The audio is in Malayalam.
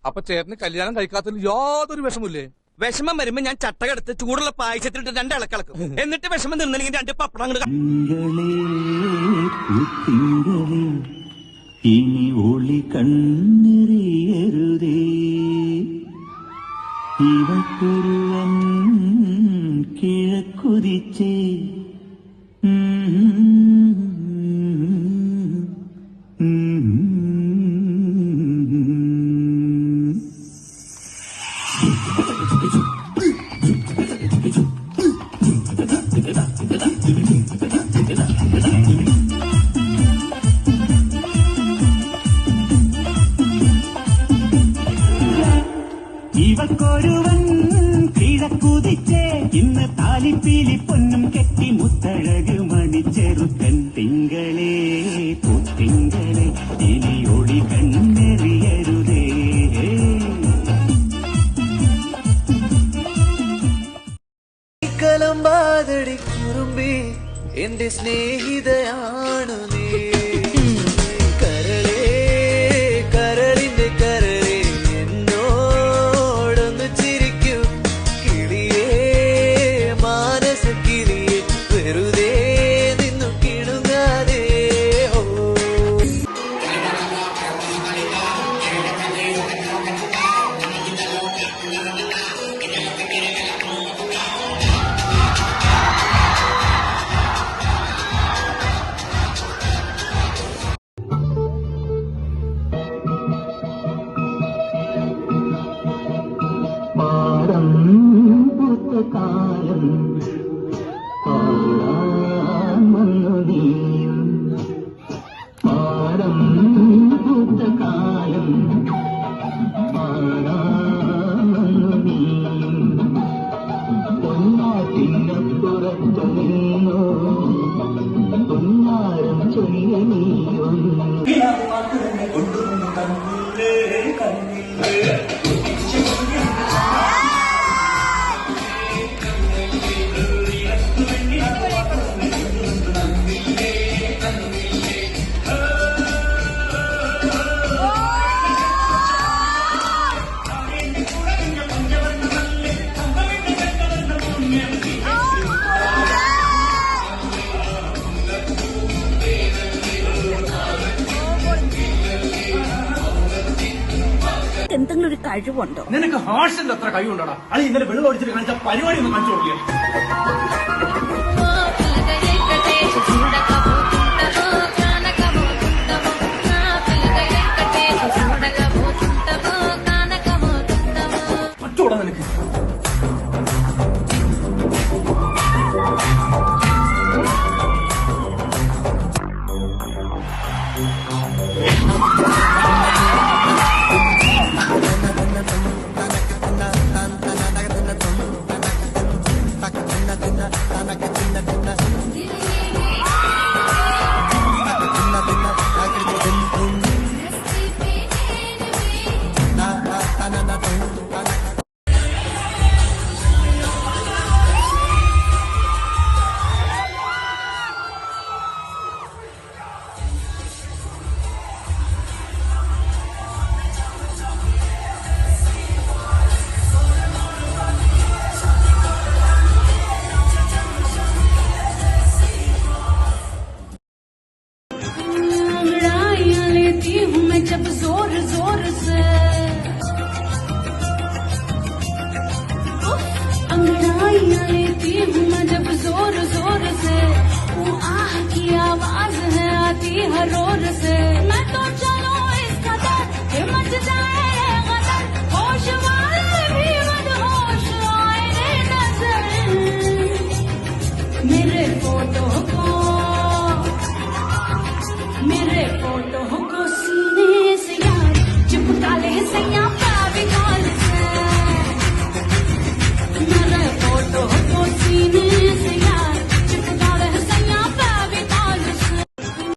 അപ്പൊ ചേട്ടന് കല്യാണം കഴിക്കാത്തതിൽ യാതൊരു വിഷമില്ലേ? വിഷമം വരുമ്പോ ഞാൻ ചട്ടകെടുത്ത് ചൂടുള്ള പായസത്തിലിട്ട് 2 ഇളക്കിളക്കും. എന്നിട്ട് വിഷമം നിന്നെങ്കിൽ 2 പപ്പടം അങ്ങോട്ട് ഇനി ഒളി കണ്ണെറിയരുതേ, ഇവക്കൊരുവൻ കിഴക്കുതിച്ചേ. ഇവക്കൊരുവൻ കിഴക്കുതിച്ചേ, ഇന്ന് താലിപ്പീലി പൊന്നും കെട്ടി മുത്തഴക് മണിച്ചെറുക്കൻ. തിങ്കളേ പുത്തിങ്കളെ ഇനി ഒളി കണ്ണെറിയരുതേ. കലമ്പാതടി കുറുമ്പി എന്റെ സ്നേഹിതയാണു നീ. കരളേ കരളിന്റെ കരളേ എന്നോടൊന്ന് ചിരിക്കൂ. കിളിയേ മാനസ കിളിയേ വെറുതെ നിന്നു കിണുങ്ങാതെ. പാടം പുത്തകാലം പാടാൻ വന്നു നീയും, പാടം പുത്തകാലം പാടാൻ വന്നു നീയും. പൊന്നാറ്റിനപ്പുറത്തു നിന്നോ പൊന്നാരം ചൊല്ലി നീയൊന്നു. എന്തെങ്കിലും ഒരു കഴിവുണ്ടോ? നിനക്ക് ഹാർഷിന്റെ അത്ര കഴിവുണ്ടോടാ? അത് ഇന്നലെ വെള്ളം ഒഴിച്ചിട്ട് കാണിച്ച പരിപാടി ഒന്ന് കാണിച്ചു കൊടുക്കുക. മറ്റോടാ നിനക്ക് जब जोर जोर से अंगड़ाइयां लेती हूँ मैं जब जोर जोर से, वो आह की आवाज है आती हर रोर से। मैं तो चलो इस कदर कि मच जाए